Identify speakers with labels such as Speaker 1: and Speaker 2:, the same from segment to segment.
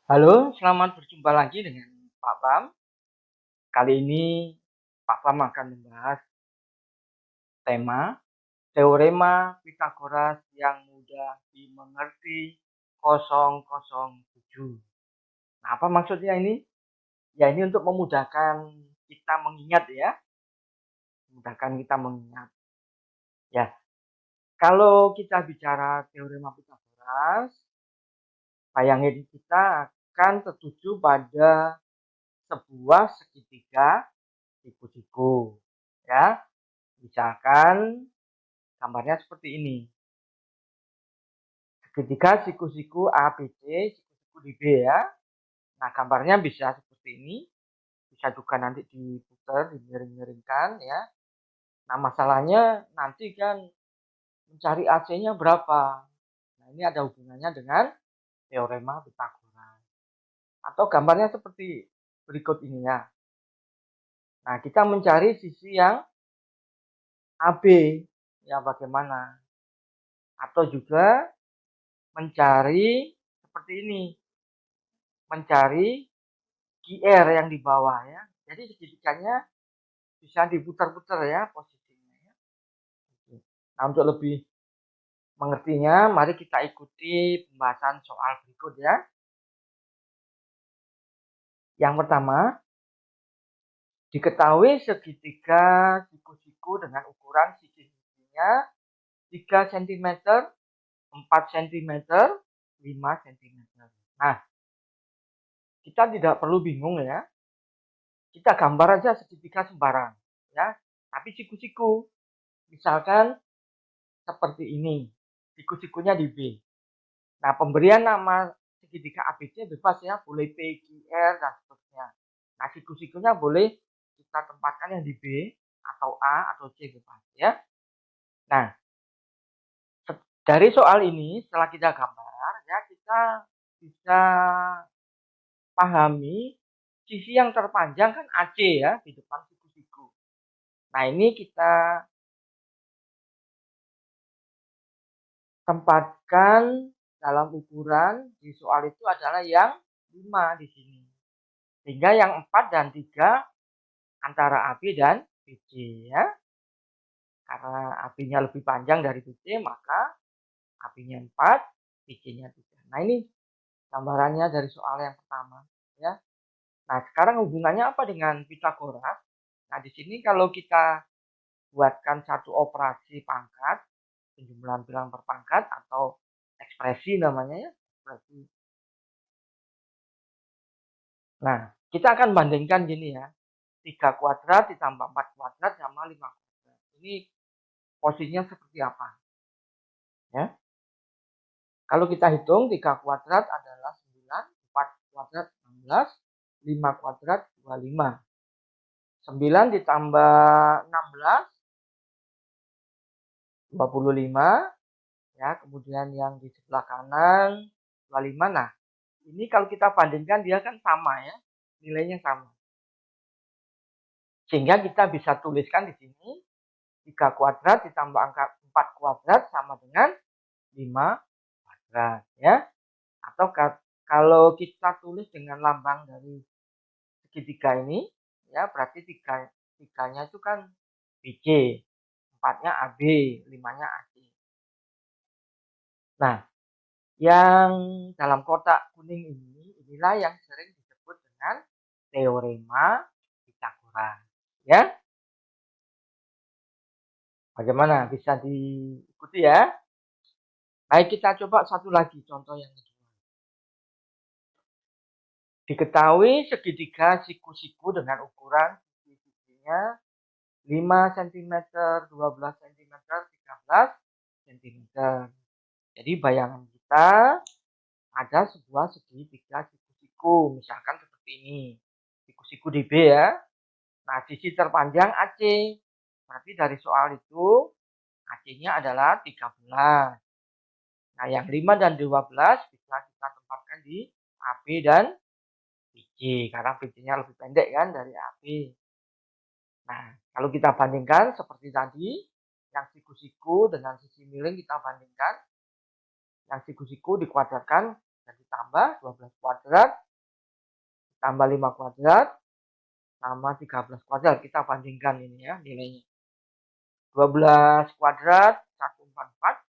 Speaker 1: Halo, selamat berjumpa lagi dengan Pak Pam. Kali ini Pak Pam akan membahas tema Teorema Pitagoras yang mudah dimengerti 007. Nah, apa maksudnya ini? Ya, ini untuk memudahkan kita mengingat ya. Memudahkan kita mengingat. Ya, kalau kita bicara Teorema Pitagoras, bayangin kita akan tertuju pada sebuah segitiga siku-siku. Ya, misalkan gambarnya seperti ini. Segitiga siku-siku ABC, siku-siku di B ya. Nah, gambarnya bisa seperti ini. Bisa juga nanti diputar, dimiring-miringkan ya. Nah, masalahnya nanti kan mencari AC-nya berapa. Nah, ini ada hubungannya dengan teorema Pitagoras. Atau gambarnya seperti berikut ini ya. Nah, kita mencari sisi yang AB. Ya, bagaimana? Atau juga mencari seperti ini. Mencari QR yang di bawah ya. Jadi segitiganya bisa diputar-putar ya posisinya ya. Nah, untuk lebih mengertinya, mari kita ikuti pembahasan soal berikut ya. Yang pertama, diketahui segitiga siku-siku dengan ukuran sisi-sisinya 3 cm, 4 cm, 5 cm. Nah, kita tidak perlu bingung ya. Kita gambar aja segitiga sembarang ya. Tapi siku-siku, misalkan seperti ini. Siku-sikunya di B. Nah, pemberian nama segitiga ABC bebas ya, boleh P, Q, R, dan seterusnya. Nah, siku-sikunya boleh kita tempatkan yang di B, atau A, atau C bebas ya. Nah, dari soal ini, setelah kita gambar, ya kita bisa pahami sisi yang terpanjang kan AC ya, di depan siku-siku. Nah, ini kita tempatkan dalam ukuran di soal itu adalah yang 5 di sini. Sehingga yang 4 dan 3 antara AB dan BC ya. Karena AB-nya lebih panjang dari BC, maka AB-nya 4, BC-nya 3. Nah, ini gambarannya dari soal yang pertama ya. Nah, sekarang hubungannya apa dengan Pitagoras? Nah, di sini kalau kita buatkan satu operasi pangkat, penjumlahan bilang berpangkat atau ekspresi namanya ya, ekspresi. Nah, kita akan bandingkan gini ya. 3 kuadrat ditambah 4 kuadrat sama 5 kuadrat. Ini posisinya seperti apa? Ya. Kalau kita hitung 3 kuadrat adalah 9, 4 kuadrat 16, 5 kuadrat 25. 9 ditambah 16, 25. Ya, kemudian yang di sebelah kanan 25. Nah, ini kalau kita bandingkan dia kan sama ya. Nilainya sama. Sehingga kita bisa tuliskan di sini 3 kuadrat ditambah angka 4 kuadrat sama dengan 5 kuadrat ya. Atau kalau kita tulis dengan lambang dari segitiga ini ya berarti tiganya itu kan BC, 4-nya AB, 5-nya AC. Nah, yang dalam kotak kuning ini inilah yang sering disebut dengan teorema Pitagoras ya. Bagaimana? Bisa diikuti ya? Baik, kita coba satu lagi contoh yang kedua. Diketahui segitiga siku-siku dengan ukuran sisi-sisinya 5 cm, 12 cm, 13 cm. Jadi bayangan kita ada sebuah segitiga siku-siku, misalkan seperti ini. Siku-siku di B ya. Nah, sisi terpanjang AC. Berarti dari soal itu AC-nya adalah 13. Nah, yang 5 dan 12 bisa kita tempatkan di AB dan BC karena BC-nya lebih pendek kan dari AB. Nah, kalau kita bandingkan seperti tadi, yang siku-siku dengan sisi miring kita bandingkan, yang siku-siku dikuadratkan jadi ditambah 12 kuadrat ditambah 5 kuadrat sama 13 kuadrat. Kita bandingkan ini ya nilainya. 12 kuadrat 144,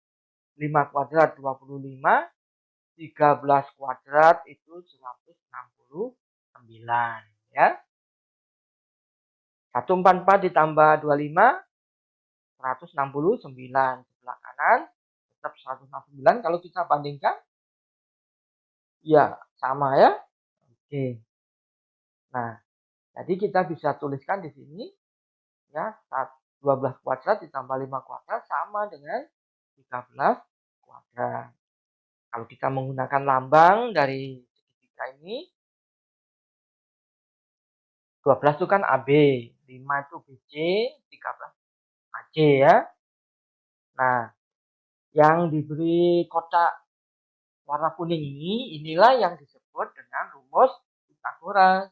Speaker 1: 5 kuadrat 25, 13 kuadrat itu 169 ya. 144 ditambah 25 169, sebelah kanan tetap 169. Kalau kita bandingkan ya sama ya. Oke. Nah, jadi kita bisa tuliskan di sini ya 12 kuadrat ditambah 5 kuadrat sama dengan 13 kuadrat. Kalau kita menggunakan lambang dari segitiga ini, 12 itu kan AB, 5 itu BC, 13 AC ya. Nah, yang diberi kotak warna kuning ini, inilah yang disebut dengan rumus Pitagoras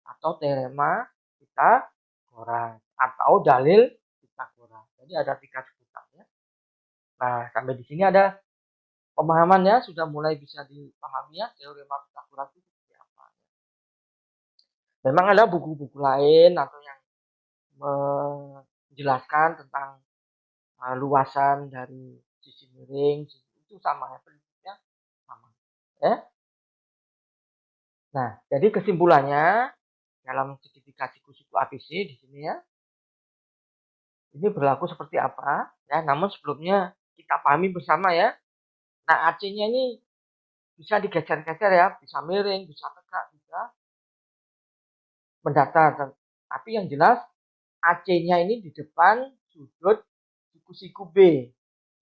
Speaker 1: atau teorema Pitagoras atau dalil Pitagoras. Jadi ada 3 sebutan ya. Nah, sampai di sini ada pemahamannya, sudah mulai bisa dipahami ya teorema Pitagoras itu seperti apa. Memang ada buku-buku lain atau yang menjelaskan tentang luasan dari sisi miring, itu sama ya, prinsipnya sama ya. Nah, jadi kesimpulannya dalam segitiga siku-siku ABC di sini ya, ini berlaku seperti apa ya. Namun sebelumnya kita pahami bersama ya. Nah, AC-nya ini bisa digeser-geser ya, bisa miring, bisa tegak, bisa mendatar. Tapi yang jelas AC-nya ini di depan sudut siku-siku B.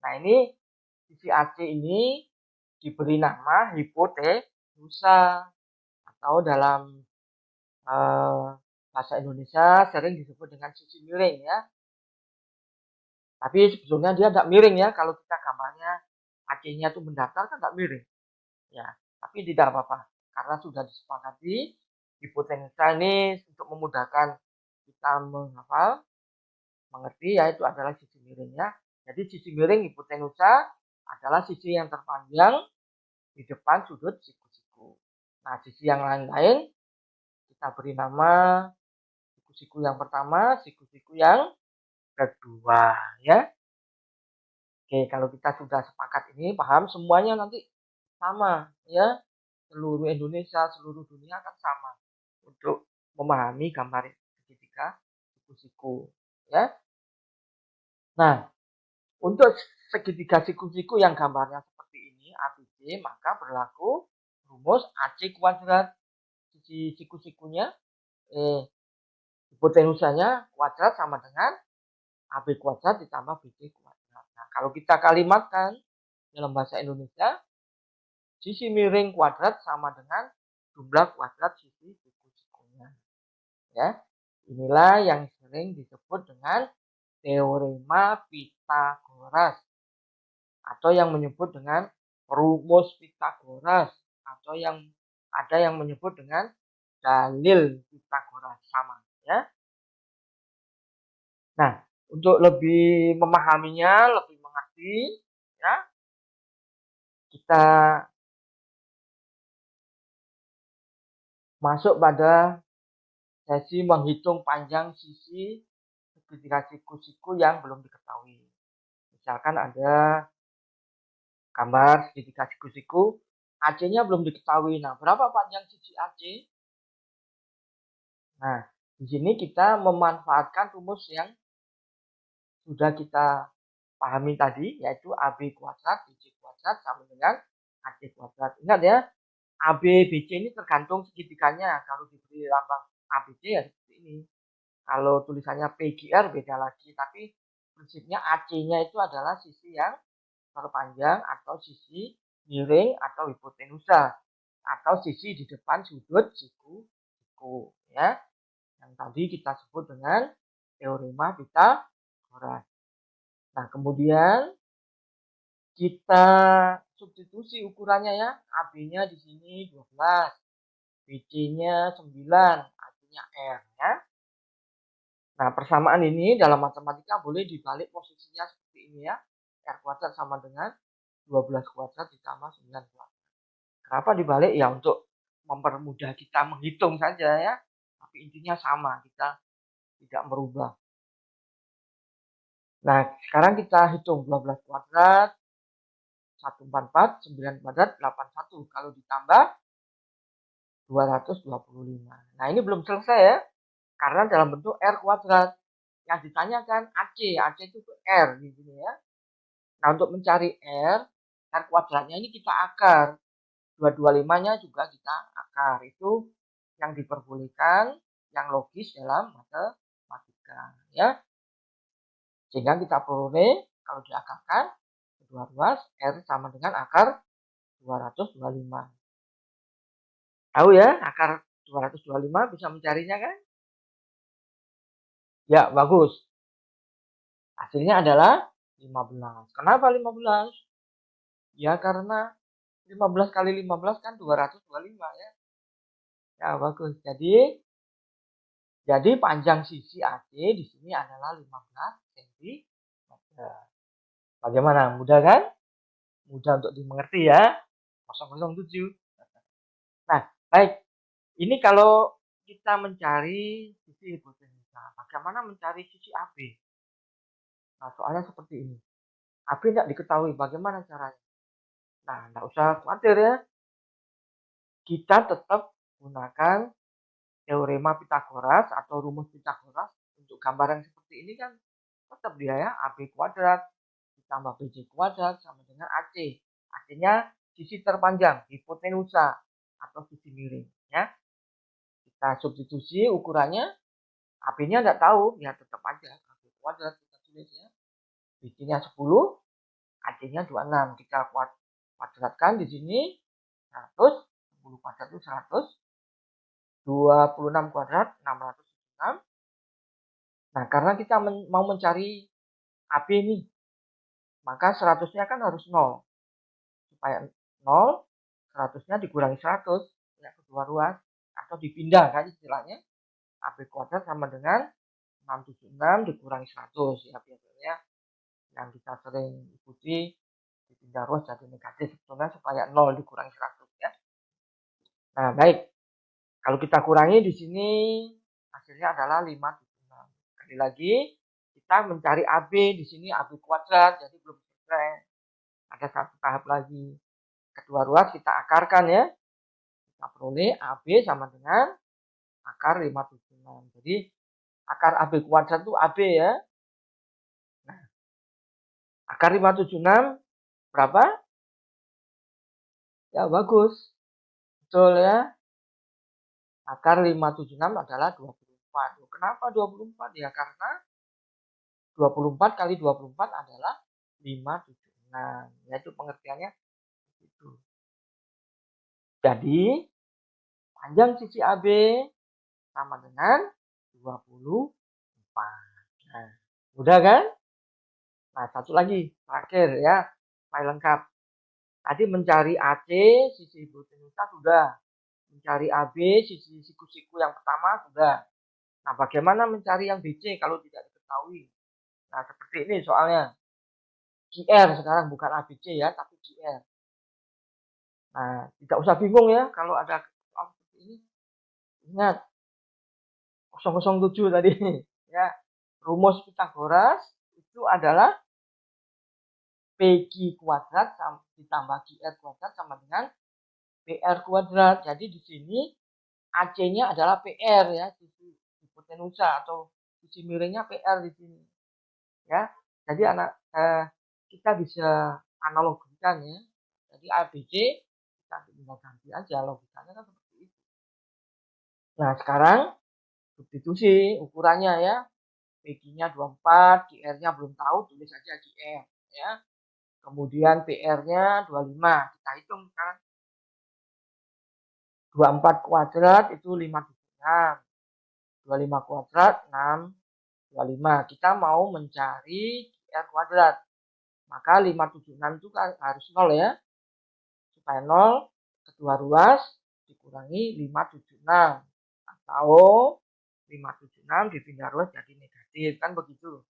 Speaker 1: Nah, ini sisi AC ini diberi nama hipotenusa atau dalam bahasa Indonesia sering disebut dengan sisi miring ya. Tapi sebetulnya dia tidak miring ya. Kalau kita gambarnya AC-nya itu mendatar kan tidak miring. Ya, tapi tidak apa-apa karena sudah disepakati hipotenusa ini untuk memudahkan kita menghafal, mengerti ya, itu adalah sisi miringnya. Jadi sisi miring hipotenusa adalah sisi yang terpanjang di depan sudut siku-siku. Nah, sisi yang lain-lain kita beri nama siku-siku yang pertama, siku-siku yang kedua ya. Oke, kalau kita sudah sepakat ini, paham semuanya nanti sama ya. Seluruh Indonesia, seluruh dunia akan sama untuk memahami gambar segitiga siku-siku ya. Nah, untuk segitiga siku-siku yang gambarnya seperti ini ABC, maka berlaku rumus AC kuadrat. Sisi siku-sikunya hipotenusanya kuadrat sama dengan AB kuadrat ditambah BC kuadrat. Nah, kalau kita kalimatkan dalam bahasa Indonesia, sisi miring kuadrat sama dengan jumlah kuadrat sisi siku-sikunya. Ya, inilah yang sering disebut dengan teorema Pitagoras atau yang menyebut dengan rumus Pitagoras atau yang ada yang menyebut dengan dalil Pitagoras, sama ya. Nah, untuk lebih memahaminya, lebih mengerti ya, kita masuk pada sesi menghitung panjang sisi segitiga siku-siku yang belum diketahui. Misalkan ada gambar segitiga siku-siku, AC-nya belum diketahui. Nah, berapa panjang sisi AC? Nah, di sini kita memanfaatkan rumus yang sudah kita pahami tadi, yaitu AB kuadrat BC kuadrat sama dengan AC kuadrat. Ingat ya, AB BC ini tergantung segitiganya. Kalau diberi lambang ABC ya seperti ini. Kalau tulisannya PGR beda lagi, tapi prinsipnya AC-nya itu adalah sisi yang terpanjang atau sisi miring atau hipotenusa atau sisi di depan sudut siku ya, yang tadi kita sebut dengan teorema Pitagoras. Nah, kemudian kita substitusi ukurannya ya. AB-nya di sini 12, BC-nya 9, artinya R ya. Nah, persamaan ini dalam matematika boleh dibalik posisinya seperti ini ya. R kuadrat sama dengan 12 kuadrat ditambah 9 kuadrat. Kenapa dibalik? Ya untuk mempermudah kita menghitung saja ya. Tapi intinya sama, kita tidak merubah. Nah, sekarang kita hitung 12 kuadrat, 144, 9 kuadrat, 81. Kalau ditambah 225. Nah, ini belum selesai ya. Karena dalam bentuk R kuadrat. Yang ditanyakan AC. AC itu R. Gitu ya. Nah, untuk mencari R kuadratnya ini kita akar. 225-nya juga kita akar. Itu yang diperbolehkan, yang logis dalam matematika. Ya. Sehingga kita peroleh, kalau diakarkan, kedua ruas, R sama dengan akar 225. Tahu ya, akar 225 bisa mencarinya kan? Ya, bagus. Hasilnya adalah 15. Kenapa 15? Ya, karena 15 kali 15 kan 225 ya. Ya, bagus. Jadi panjang sisi AC di sini adalah 15 cm. Bagaimana? Mudah kan? Mudah untuk dimengerti ya. 007. Nah, baik. Ini kalau kita mencari sisi hipotenusa. Bagaimana mencari sisi AB? Nah, soalnya seperti ini. AB tidak diketahui. Bagaimana caranya? Nah, tidak usah khawatir ya. Kita tetap gunakan teorema Pitagoras atau rumus Pitagoras untuk gambaran seperti ini kan tetap dia ya. AB kuadrat ditambah BC kuadrat sama dengan AC. AC-nya sisi terpanjang, hipotenusa atau sisi miring ya. Kita substitusi ukurannya, AB-nya tidak tahu, ya tetap aja AB kuadrat kita tulis ya. BC-nya 10, AC-nya 26. Kita kuadratkan di sini 100, 10 kuadrat itu 100, 26 kuadrat 606. Nah, karena kita mau mencari AB nih, maka 100-nya kan harus 0. Supaya 0, 100-nya dikurangi 100, ya kedua ruas, atau dipindah kan istilahnya. AB kuadrat sama dengan 676 dikurangi 100 ya biasanya yang kita sering ikuti dipindah ruas jadi negatif sebetulnya supaya 0 dikurangi 100 ya. Nah, baik. Kalau kita kurangi di sini hasilnya adalah 576. Sekali lagi kita mencari AB di sini AB kuadrat jadi belum selesai. Ada satu tahap lagi. Kedua ruas kita akarkan ya. Kita peroleh AB sama dengan akar 576. Jadi akar AB kuadrat itu AB ya. Nah, akar 576 berapa? Ya bagus. Betul ya. Akar 576 adalah 24. Kenapa 24? Ya karena 24 kali 24 adalah 576. Yaitu pengertiannya itu. Jadi panjang sisi AB sama dengan 24. Nah, mudah kan? Nah, satu lagi terakhir ya, file lengkap. Tadi mencari AC sisi hipotenusa sudah. Mencari AB sisi siku-siku yang pertama sudah. Nah, bagaimana mencari yang BC kalau tidak diketahui? Nah, seperti ini soalnya. QR sekarang bukan ABC ya, tapi QR. Nah, tidak usah bingung ya kalau ada soal seperti ini. Ingat 007 tadi ya. Rumus Pitagoras itu adalah PQ kuadrat ditambah QR kuadrat sama dengan PR kuadrat. Jadi di sini AC-nya adalah PR ya, sisi hipotenusa atau sisi miringnya PR di sini. Ya. Jadi kita bisa analogikan ya. Jadi ABC kita tinggal ganti aja logikanya kan seperti itu. Nah, sekarang substitusi ukurannya ya. PQ-nya 24, QR-nya belum tahu, tulis aja QR ya. Kemudian PR-nya 25. Kita hitung sekarang. 24 kuadrat itu 576. 25 kuadrat 625. Kita mau mencari QR kuadrat. Maka 576 itu kan harus 0 ya. Supaya 0 kedua ruas dikurangi 576. Atau 576 dipindah ruas jadi negatif. Kan begitu.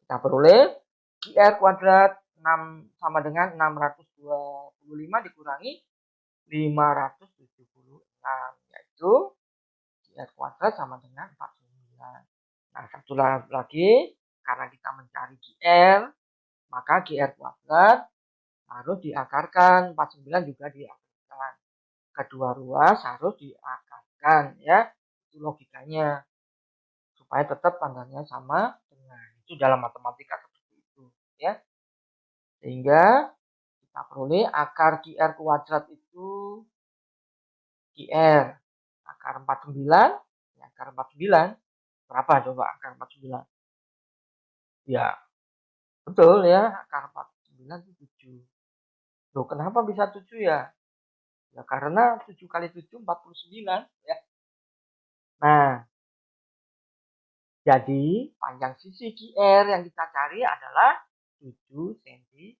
Speaker 1: Kita peroleh QR kuadrat 6 sama dengan 625 dikurangi 576, yaitu GR kuadrat sama dengan 49. Nah, satu lagi, karena kita mencari GR, maka GR kuadrat harus diakarkan, 49 juga diakarkan. Kedua ruas harus diakarkan, ya. Itu logikanya. Supaya tetap tanggalnya sama dengan. Itu dalam matematika seperti itu, ya. Sehingga kita peroleh akar GR kuadrat itu GR akar 49, ya, akar 49 berapa coba akar 49? Ya, betul ya, akar 49 itu 7. Loh, kenapa bisa 7 ya? Ya karena 7 kali 7 49 ya. Nah, jadi panjang sisi GR yang kita cari adalah 7 cm.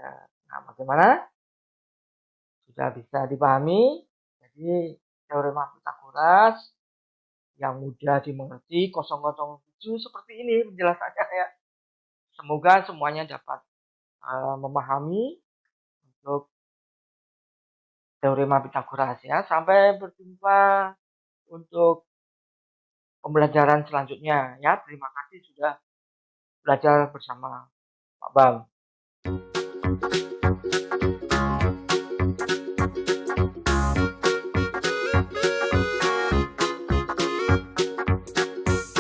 Speaker 1: Nah, bagaimana? Sudah bisa dipahami? Jadi teorema Pythagoras yang mudah dimengerti 007 seperti ini penjelasannya ya. Semoga semuanya dapat memahami untuk teorema Pythagoras ya. Sampai berjumpa untuk pembelajaran selanjutnya ya. Terima kasih sudah belajar bersama Pak Bang.